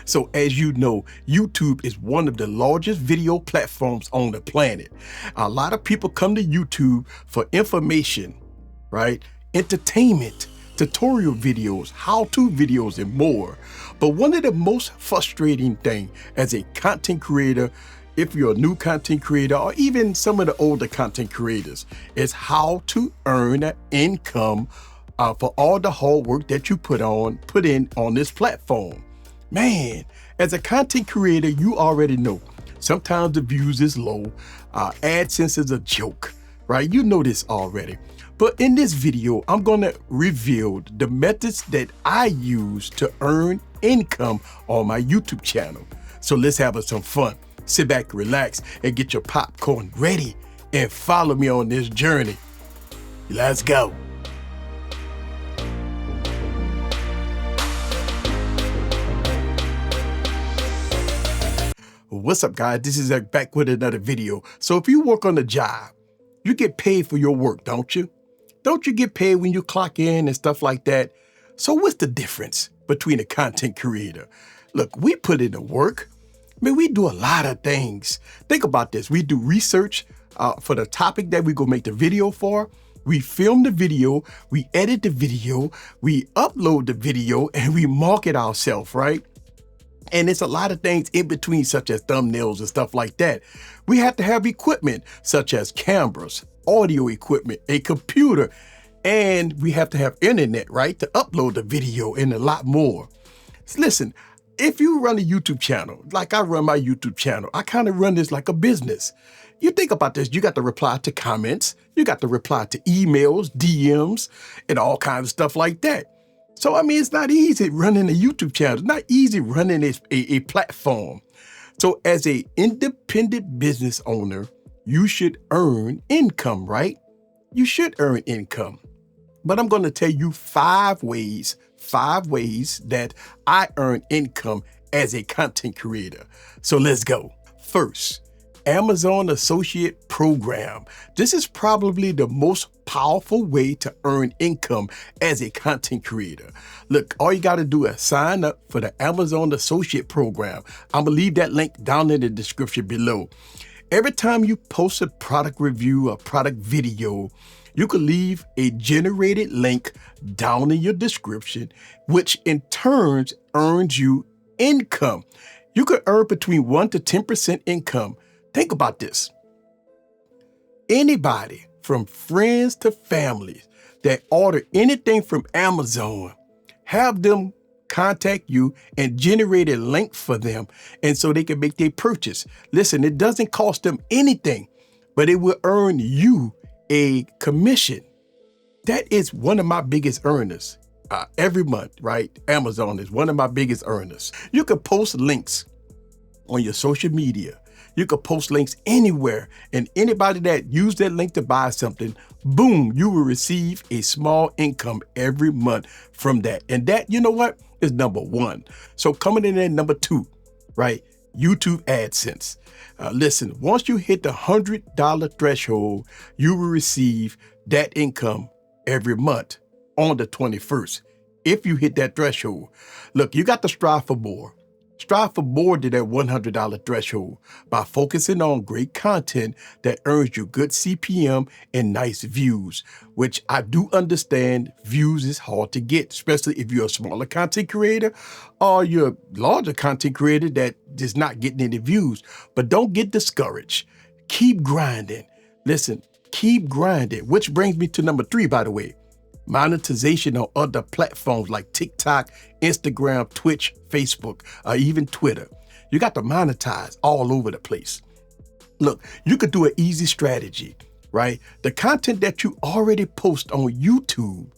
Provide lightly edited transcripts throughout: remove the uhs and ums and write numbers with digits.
So as you know, YouTube is one of the largest video platforms on the planet. A lot of people come to YouTube for information, right? Entertainment, tutorial videos, how-to videos, and more. But one of the most frustrating things as a content creator, if you're a new content creator or even some of the older content creators, is how to earn an income for all the hard work that you put in on this platform. Man, as a content creator, you already know sometimes the views is low. AdSense is a joke, right? You know this already. But in this video, I'm gonna reveal the methods that I use to earn income on my YouTube channel. So let's have some fun. Sit back, relax, and get your popcorn ready and follow me on this journey. Let's go. What's up, guys? This is Zach back with another video. So if you work on a job, you get paid for your work, don't you? Don't you get paid when you clock in and stuff like that? So what's the difference between a content creator? Look, we put in the work. I mean, we do a lot of things. Think about this. We do research for the topic that we go make the video for. We film the video, we edit the video, we upload the video, and we market ourselves, right? And it's a lot of things in between, such as thumbnails and stuff like that. We have to have equipment such as cameras, audio equipment, a computer, and we have to have internet, right, to upload the video and a lot more. So listen, if you run a YouTube channel, like I run my YouTube channel, I kind of run this like a business. You think about this, you got to reply to comments, you got to reply to emails, DMs, and all kinds of stuff like that. So, I mean, it's not easy running a YouTube channel. It's not easy running a platform. So as an independent business owner, you should earn income, right? You should earn income. But I'm going to tell you five ways that I earn income as a content creator. So let's go. First, Amazon Associate Program. This is probably the most powerful way to earn income as a content creator. Look, all you got to do is sign up for the Amazon Associate Program. I'm going to leave that link down in the description below. Every time you post a product review or product video, you can leave a generated link down in your description, which in turn earns you income. You could earn between 1 to 10% income. Think about this. Anybody from friends to families that order anything from Amazon, have them contact you and generate a link for them, and so they can make their purchase. Listen, it doesn't cost them anything, but it will earn you a commission. That is one of my biggest earners every month, right? Amazon is one of my biggest earners. You can post links on your social media. You can post links anywhere, and anybody that used that link to buy something, boom, you will receive a small income every month from that. And that, you know what, is number one. So coming in at number two, right? YouTube AdSense. Listen, once you hit the $100 threshold, you will receive that income every month on the 21st. If you hit that threshold, look, you got to strive for more. Strive for more than that $100 threshold by focusing on great content that earns you good CPM and nice views, which I do understand views is hard to get, especially if you're a smaller content creator or you're a larger content creator that is not getting any views. But don't get discouraged. Keep grinding. Listen, keep grinding, which brings me to number three, by the way. Monetization on other platforms like TikTok, Instagram, Twitch, Facebook, or even Twitter. You got to monetize all over the place. Look, you could do an easy strategy, right? The content that you already post on YouTube,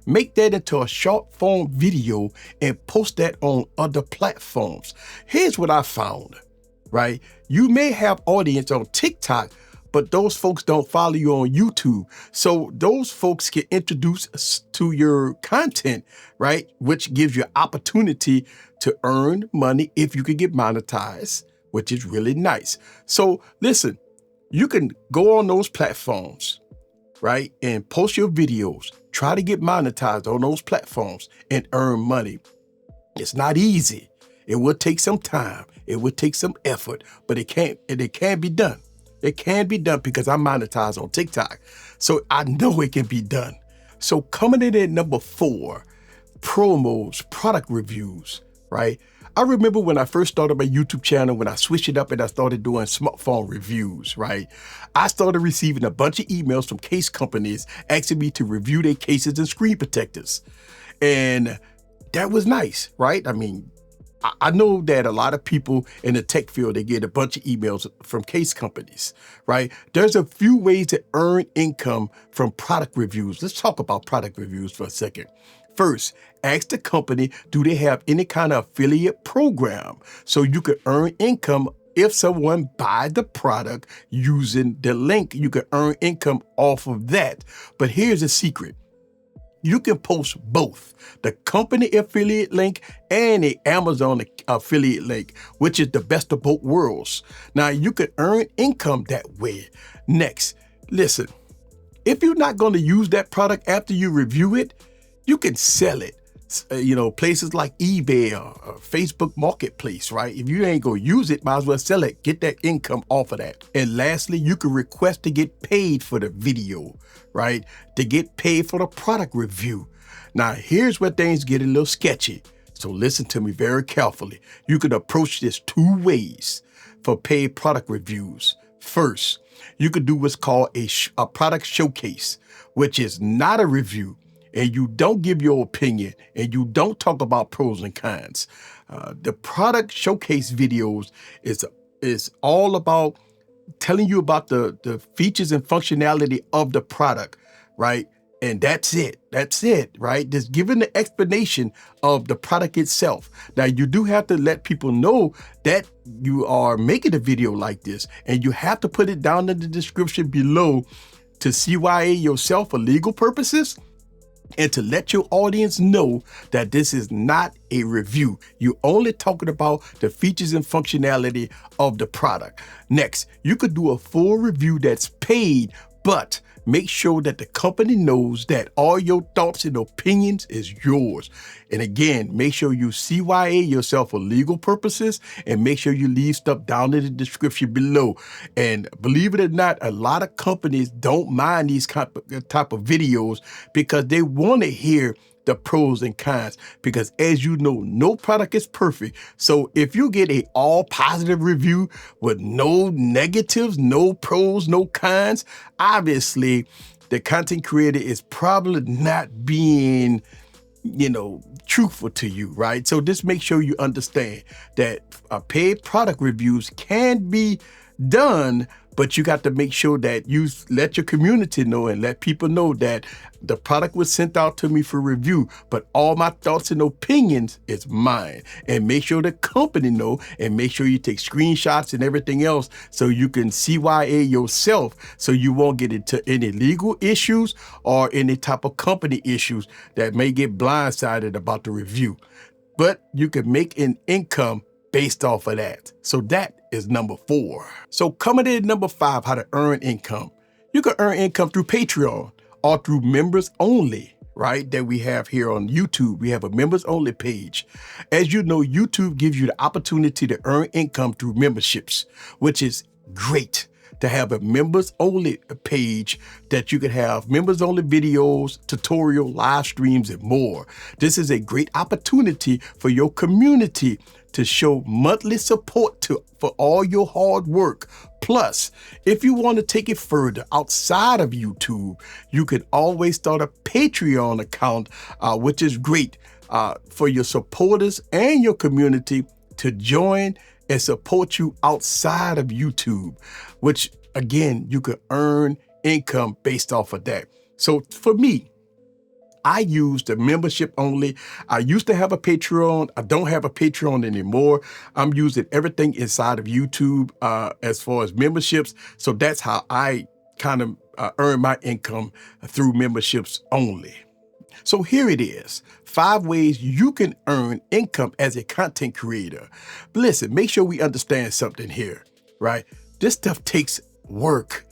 make that into a short form video and post that on other platforms. Here's what I found, right? You may have audience on TikTok, but those folks don't follow you on YouTube. So those folks get introduced to your content, right? Which gives you opportunity to earn money if you could get monetized, which is really nice. So listen, you can go on those platforms, right? And post your videos, try to get monetized on those platforms and earn money. It's not easy. It will take some time. It will take some effort, but it can be done. It can be done because I monetize on TikTok. So I know it can be done. So coming in at number 4, promos, product reviews, right? I remember when I first started my YouTube channel, when I switched it up and I started doing smartphone reviews, right? I started receiving a bunch of emails from case companies asking me to review their cases and screen protectors. And that was nice, right? I mean, I know that a lot of people in the tech field, they get a bunch of emails from case companies, right? There's a few ways to earn income from product reviews. Let's talk about product reviews for a second. First, ask the company, do they have any kind of affiliate program so you can earn income? If someone buys the product using the link, you can earn income off of that. But here's the secret. You can post both the company affiliate link and the Amazon affiliate link, which is the best of both worlds. Now, you can earn income that way. Next, listen, if you're not going to use that product after you review it, you can sell it. Places like eBay or Facebook Marketplace, right? If you ain't going to use it, might as well sell it. Get that income off of that. And lastly, you can request to get paid for the video, right? To get paid for the product review. Now, here's where things get a little sketchy. So listen to me very carefully. You can approach this 2 ways for paid product reviews. First, you could do what's called a product showcase, which is not a review. And you don't give your opinion and you don't talk about pros and cons. The product showcase videos is all about telling you about the features and functionality of the product, right? And that's it. That's it, right? Just giving the explanation of the product itself. Now, you do have to let people know that you are making a video like this, and you have to put it down in the description below to CYA yourself for legal purposes, and to let your audience know that this is not a review. You're only talking about the features and functionality of the product. Next, you could do a full review that's paid, but make sure that the company knows that all your thoughts and opinions is yours. And again, make sure you CYA yourself for legal purposes and make sure you leave stuff down in the description below. And believe it or not, a lot of companies don't mind these type of videos because they want to hear the pros and cons, because as you know, no product is perfect. So if you get a all positive review with no negatives, no pros, no cons, obviously the content creator is probably not being, truthful to you, right? So just make sure you understand that paid product reviews can be done, but you got to make sure that you let your community know and let people know that the product was sent out to me for review, but all my thoughts and opinions is mine. And make sure the company know, and make sure you take screenshots and everything else so you can CYA yourself so you won't get into any legal issues or any type of company issues that may get blindsided about the review. But you can make an income based off of that. So that is number 4. So coming in at number 5, how to earn income. You can earn income through Patreon or through members only, right? That we have here on YouTube. We have a members only page. As you know, YouTube gives you the opportunity to earn income through memberships, which is great. To have a members only page that you can have members only videos, tutorial, live streams, and more. This is a great opportunity for your community to show monthly support for all your hard work. Plus, if you want to take it further outside of YouTube, you can always start a Patreon account, which is great for your supporters and your community to join and support you outside of YouTube, which again, you could earn income based off of that. So for me, I use the membership only. I used to have a Patreon. I don't have a Patreon anymore. I'm using everything inside of YouTube as far as memberships. So that's how I kind of earn my income, through memberships only. So here it is, 5 ways you can earn income as a content creator. But listen, make sure we understand something here, right? This stuff takes work.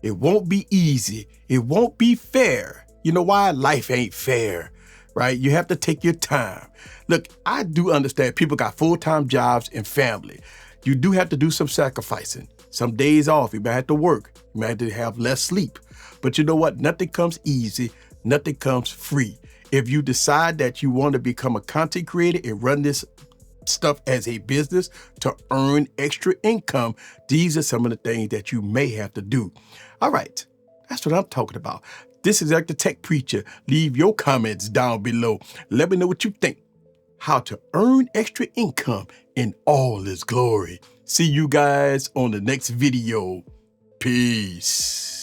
It won't be easy. It won't be fair. You know why? Life ain't fair, right? You have to take your time. Look, I do understand people got full-time jobs and family. You do have to do some sacrificing. Some days off, you might have to work. You might have to have less sleep. But you know what? Nothing comes easy. Nothing comes free. If you decide that you want to become a content creator and run this stuff as a business to earn extra income, these are some of the things that you may have to do. All right, that's what I'm talking about. This is like the Tech Preacher. Leave your comments down below. Let me know what you think. How to earn extra income in all its glory. See you guys on the next video. Peace.